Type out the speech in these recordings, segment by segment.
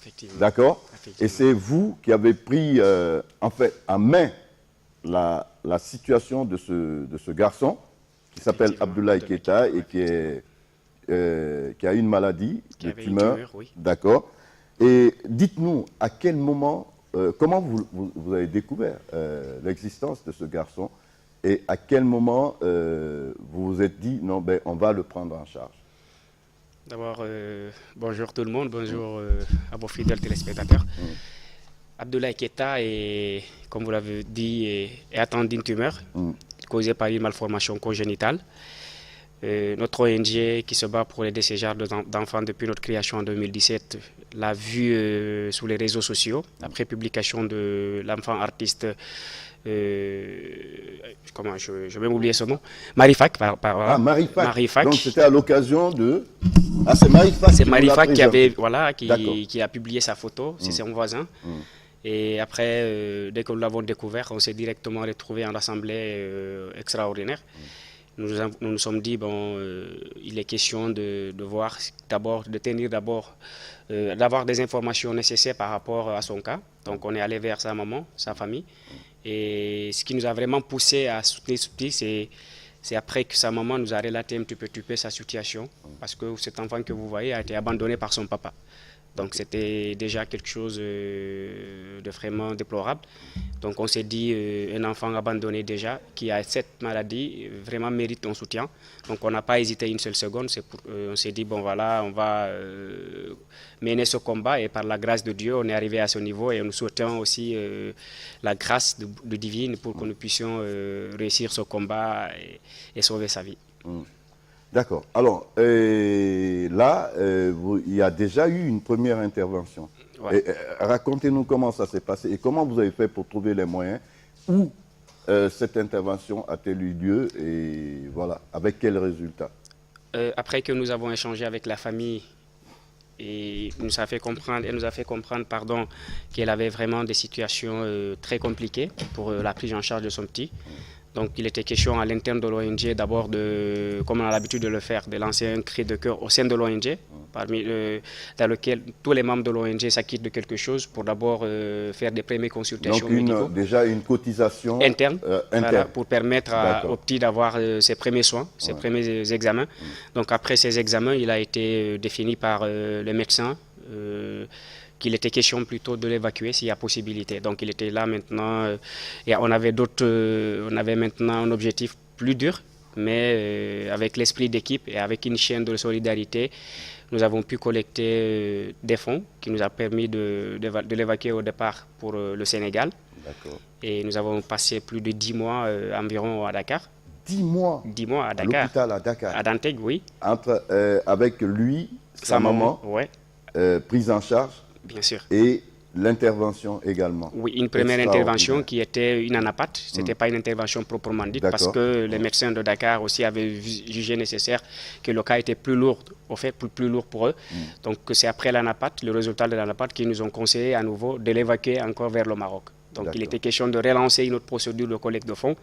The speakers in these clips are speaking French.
effectivement. D'accord? Et Effectivement. c'est vous qui avez pris en fait en main la situation de ce garçon qui s'appelle Effectivement, Abdoulaye Abdoulaye Keita Keita, et qui a une maladie qui de avait une tumeur. tumeur, oui. D'accord? Et dites-nous à quel moment, comment vous avez découvert l'existence de ce garçon et à quel moment vous vous êtes dit non, ben, on va le prendre en charge? D'abord, bonjour tout le monde, bonjour à vos fidèles téléspectateurs. Abdoulaye Keita est, comme vous l'avez dit, est atteint d'une tumeur causée par une malformation congénitale. Notre ONG qui se bat pour aider ces genres d'enfants depuis notre création en 2017 l'a vu sur les réseaux sociaux après publication de l'enfant artiste, comment je vais oublier son nom, Marifak. Ah, Marifak. Marifak. Donc c'était à l'occasion de... Ah, c'est Marifak. C'est Marifak qui avait, voilà, D'accord. qui a publié sa photo, c'est son voisin. Et après, dès que nous l'avons découvert, on s'est directement retrouvé en assemblée extraordinaire. Nous nous sommes dit, bon, il est question de voir d'abord, de tenir d'abord, d'avoir des informations nécessaires par rapport à son cas. Donc on est allé vers sa maman, sa famille. Et ce qui nous a vraiment poussé à soutenir ce petit, c'est après que sa maman nous a relaté un petit peu sa situation. Parce que cet enfant que vous voyez a été abandonné par son papa. Donc c'était déjà quelque chose de vraiment déplorable. Donc on s'est dit, un enfant abandonné déjà, qui a cette maladie, vraiment mérite ton soutien. Donc on n'a pas hésité une seule seconde. On s'est dit, bon voilà, on va mener ce combat. Et par la grâce de Dieu, on est arrivé à ce niveau. Et nous souhaitons aussi la grâce de divine pour que nous puissions réussir ce combat et sauver sa vie. D'accord. Alors, là, il y a déjà eu une première intervention. Ouais. Racontez-nous comment ça s'est passé et comment vous avez fait pour trouver les moyens. Où cette intervention a-t-elle eu lieu et voilà, avec quel résultat? Après que nous avons échangé avec la famille, et elle nous a fait comprendre pardon, qu'elle avait vraiment des situations très compliquées pour la prise en charge de son petit. Donc il était question à l'interne de l'ONG d'abord, comme on a l'habitude de le faire, de lancer un cri de cœur au sein de l'ONG, dans lequel tous les membres de l'ONG s'acquittent de quelque chose pour d'abord faire des premières consultations médicales. Déjà une cotisation interne, voilà, pour permettre au petit d'avoir ses premiers soins, ses premiers examens. Donc après ces examens, il a été défini par le médecin qu'il était question plutôt de l'évacuer s'il y a possibilité. Donc il était là maintenant, et on avait maintenant un objectif plus dur, mais avec l'esprit d'équipe et avec une chaîne de solidarité, nous avons pu collecter des fonds qui nous a permis de l'évacuer au départ pour le Sénégal. Et nous avons passé plus de 10 mois environ à Dakar. 10 mois 10 mois à Dakar. À l'hôpital à Dakar. À Dantec, oui. Avec lui, sa maman, ouais. Prise en charge. Bien sûr. Et l'intervention également. Oui, une première intervention qui était une anapathe. Ce n'était pas une intervention proprement dite parce que les médecins de Dakar aussi avaient jugé nécessaire que le cas était plus lourd, au fait, plus lourd pour eux. Donc c'est après l'anapathe, le résultat de l'anapathe, qu'ils nous ont conseillé à nouveau de l'évacuer encore vers le Maroc. Donc il était question de relancer une autre procédure de collecte de fonds.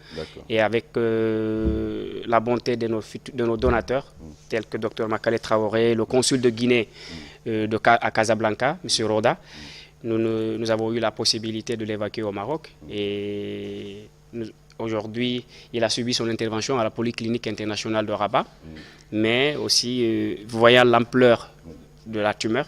Et avec la bonté de nos donateurs, tels que Dr Makale Traoré, le consul de Guinée à Casablanca, M. Roda, nous avons eu la possibilité de l'évacuer au Maroc. Et aujourd'hui, il a subi son intervention à la Polyclinique internationale de Rabat. Mais aussi, voyant l'ampleur de la tumeur,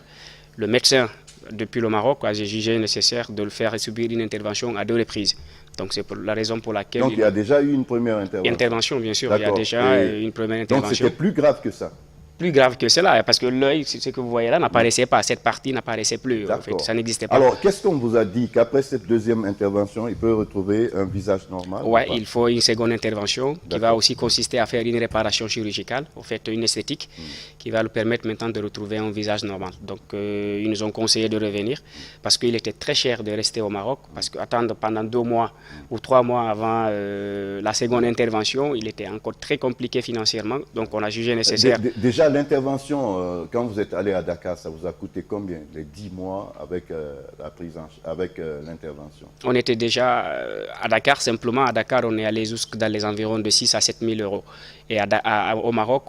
le médecin depuis le Maroc a jugé nécessaire de le faire subir une intervention à 2 reprises. Donc c'est la raison pour laquelle... Donc il y a déjà eu une première intervention. Intervention, bien sûr, il y a déjà une première intervention. Donc c'était plus grave que ça. Plus grave que cela, parce que l'œil, ce que vous voyez là, n'apparaissait pas. Cette partie n'apparaissait plus. En fait, ça n'existait pas. Alors, qu'est-ce qu'on vous a dit? Qu'après cette deuxième intervention, il peut retrouver un visage normal? Oui, il faut une seconde intervention qui va aussi consister à faire une réparation chirurgicale, en fait, une esthétique, qui va lui permettre maintenant de retrouver un visage normal. Donc, ils nous ont conseillé de revenir parce qu'il était très cher de rester au Maroc, parce qu'attendre pendant 2 mois ou 3 mois avant la seconde intervention, il était encore très compliqué financièrement. Donc, on a jugé nécessaire... Déjà, déjà, l'intervention, quand vous êtes allé à Dakar, ça vous a coûté combien? Les 10 mois avec l'intervention? On était déjà à Dakar, simplement à Dakar, on est allé jusque dans les environs de 6 à 7 000 euros. Et au Maroc,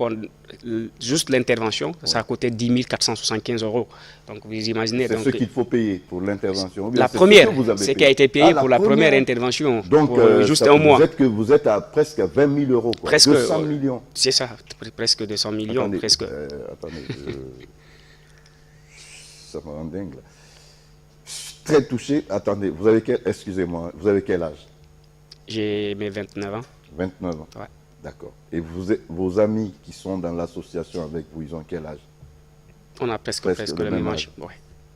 juste l'intervention, ça a coûté 10 475 euros. Donc vous imaginez. C'est ce qu'il faut payer pour l'intervention? La première, ce qui a été payé pour la première intervention, donc, juste un mois. Vous êtes à presque 20 000 euros, quoi. Presque 200 millions. C'est ça, presque 200 millions. Attendez, presque. Attendez, ça me rend dingue. Là. Je suis très touché. Attendez, excusez-moi, vous avez quel âge? J'ai mes 29 ans. 29 ans. Ouais. D'accord. Et vos amis qui sont dans l'association avec vous, ils ont quel âge? On a presque le même âge. Ouais.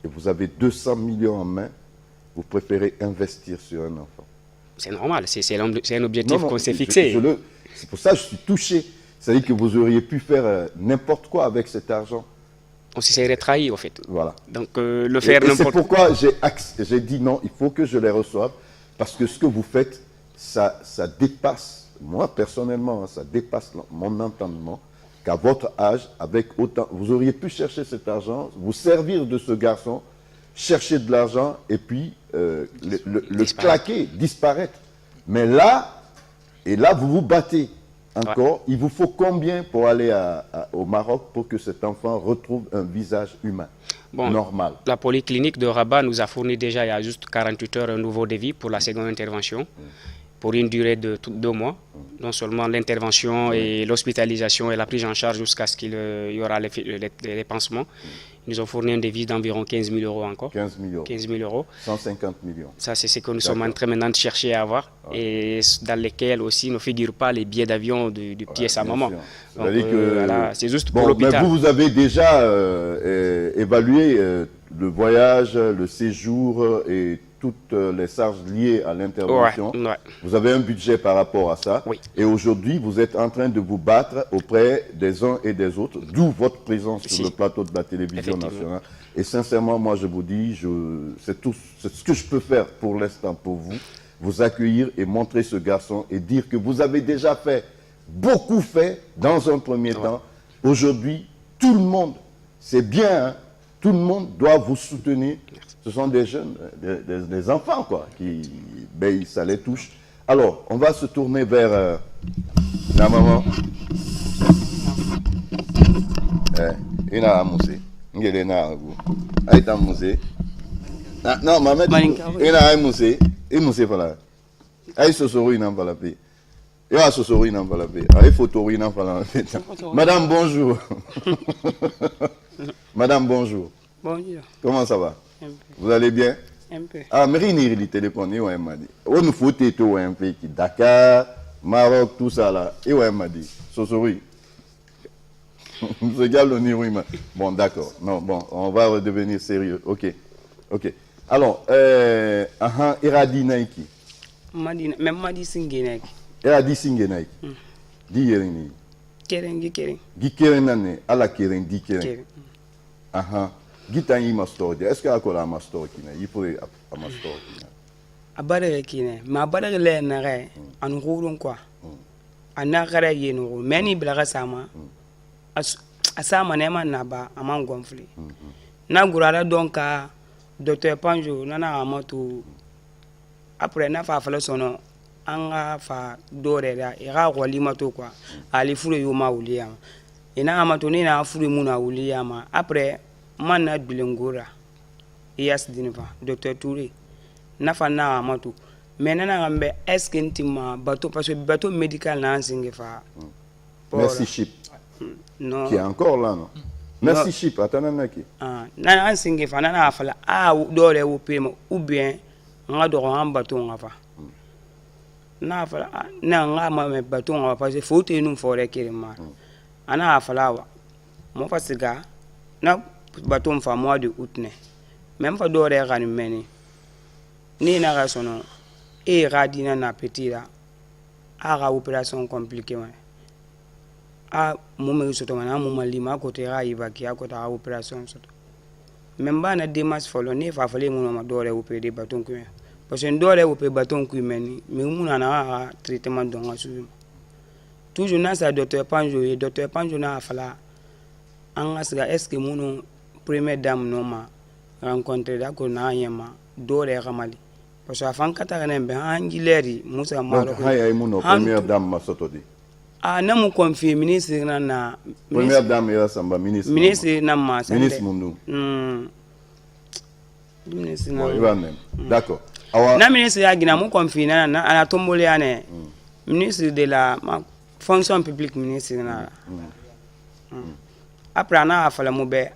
Et vous avez 200 millions en main, vous préférez investir sur un enfant? C'est normal, c'est un objectif qu'on s'est fixé. C'est pour ça que je suis touché. C'est-à-dire que vous auriez pu faire n'importe quoi avec cet argent. On se serait trahi, au fait. Voilà. Donc, le faire n'importe quoi. C'est pourquoi j'ai dit non, il faut que je les reçoive, parce que ce que vous faites, ça dépasse, moi personnellement, ça dépasse mon entendement, qu'à votre âge, avec autant, vous auriez pu chercher cet argent, vous servir de ce garçon, chercher de l'argent, et puis le claquer, disparaître. Mais là, vous vous battez. Encore, il vous faut combien pour aller au Maroc pour que cet enfant retrouve un visage humain, normal? La polyclinique de Rabat nous a fourni déjà il y a juste 48 heures un nouveau devis pour la seconde intervention, pour une durée de 2 mois. Non seulement l'intervention et l'hospitalisation et la prise en charge jusqu'à ce qu'il y aura les pansements. Ils nous ont fourni un devis d'environ 15 000 euros encore. 15 000 euros. 15 000 euros. 150 millions. Ça, c'est ce que nous sommes en train maintenant de chercher à avoir. Et dans lesquels aussi ne figurent pas les billets d'avion du petit et sa maman. Donc, c'est juste pour l'hôpital. Mais vous avez déjà évalué le voyage, le séjour et toutes les charges liées à l'intervention. Vous avez un budget par rapport à ça. Oui. Et aujourd'hui, vous êtes en train de vous battre auprès des uns et des autres, d'où votre présence sur le plateau de la télévision nationale. Et sincèrement, moi, je vous dis, c'est ce que je peux faire pour l'instant pour vous accueillir et montrer ce garçon et dire que vous avez déjà beaucoup fait dans un premier temps. Aujourd'hui, tout le monde, c'est bien, hein, tout le monde doit vous soutenir. Ce sont des jeunes, des enfants, quoi, ça les touche. Alors, on va se tourner vers la maman. Non, maman, Madame, bonjour. Madame, bonjour. Bonjour. Comment ça va? Un peu. Vous allez bien? Un peu. Ah, mais il y a téléphone, il m'a dit. On nous faut un peu qui Dakar, Maroc, tout ça là. Il m'a dit. Sosori. Bon, d'accord. Non, bon, on va redevenir sérieux. Ok. Alors, Iradi Naiki. Même Madi Singenek. Iradi Singenek. Di Yerini. Keren. Gikeren nane, ala keren, di keren. Gita yi mastor. Est-ce qu'il y a encore un mastor qui n'est? Il faut un mastor qui n'est. Abadere qui n'est. Mais abadere le nare, en roulon quoi. En arrêt yen, many blaga sama. Asama nema naba, amant gonflé. Na gurada donc à Dr. Panjo, nana amato. Après, na fa fala sono. Anga fa dore da ira wali mato quoi. Ali fure yoma uliyama. Ina amato ni na fure muna uliyama. Après, man na bilengora iyas dinva Dr. Touré nafa na amatu menana ngambe eske ntima bateau parce que bateau médical na nsinge fa Merci Chip non qui est encore là non Merci Chip atana ki na nsinge fa na afala dole wo pema ou bien nga do en bateau nga fa na afala na nga ma bateau nga parce que faut te nous fore kirima ana afala wa mo fasiga na bateau fa mois de août ne même fa dore gani meni ni na ga sono e radina na petit là a opération compliquée a mo soto na mo malima ko te ra iba ki a ko ta opération soto même ba na démarche folo ni fa fale mo ma dore opérer bateau ko parce que dore opérer bateau ko meni mais mo na traitement donc toujours na sa docteur Panjo na fala an ka se ka est-ce que minnu première dame n'o ma rencontré d'accord n'a ɲɛ ma dɔw yɛrɛ ka mali parce que a fan ka taa ka na bɛn an jileri musa donc haya imuno première dame masoto di ne mu confie ministre na première dame ya samba ministre na ma ministre mundu ministre na d'accord na ministre ya gina mu confie na ana tombole ya ne ministre de la fonction publique ministre na après ana afala mu be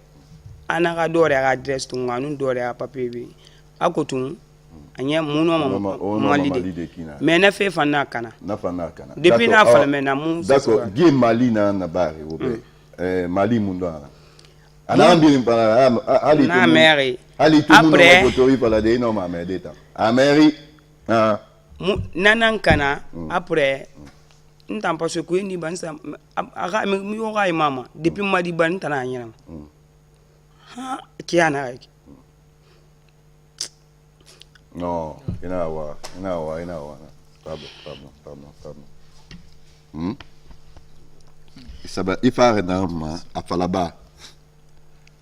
ana ka dore ka adresse tun anu dore ka papier bi akotun anya muno ma malide mais na fe fana kana depuis na fala mais na mu d'accord gi mali na bari obe mali mundo ana ambi para ali na mairie après autori para de no ma medeta a mairie nanan kana après ntan parce que ni ban sa aga mi yo ga mama depuis madi ban tana nyana ha kiana non inawa pardon il faut à Falaba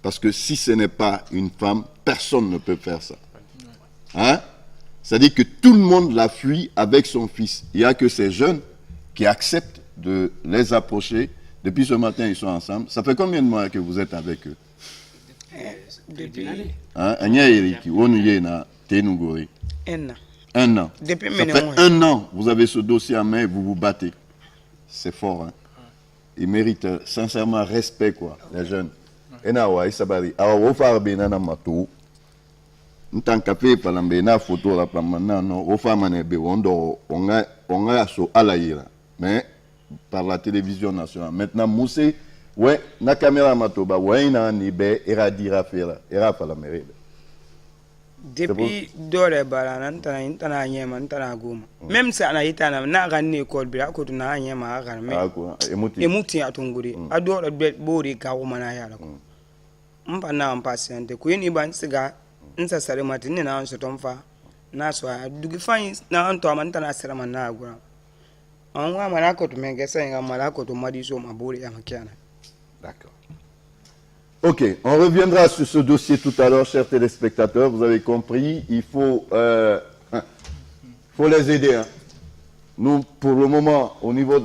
parce que si ce n'est pas une femme personne ne peut faire ça hein. C'est-à-dire que tout le monde la fuit avec son fils. Il n'y a que ces jeunes qui acceptent de les approcher. Depuis ce matin, ils sont ensemble. Ça fait combien de mois que vous êtes avec eux? Depuis un an. Depuis ça fait un an. Vous avez ce dossier en main et vous vous battez. C'est fort. Hein? Ils méritent sincèrement respect, quoi, les jeunes. Et là, ouais, ça va dire. Alors, on va faire bien un matou. Ntan café palambe na photo la plamana no o fama ne be wondo onga so alayira mais par la télévision nationale maintenant Moussé ouais na caméra matoba ouais na ni be era dira fera era fala mere depuis dore bala ntana nyema ntana goma même ça na itana na ga ni école bi akotu na nyema ga mais emuti atunguri adore bori ka wo mana yala ko mpa na mpasiente ko ni ban siga nsa sare matini na anso tomfa na so dugi fan na anto amanta na sare man na agura onwa malako to mengesa nga malako to madiso maburi ya makiana. D'accord. Ok, on reviendra sur ce dossier tout à l'heure, chers téléspectateurs. Vous avez compris, il faut les aider. Hein. Nous, pour le moment, au niveau de la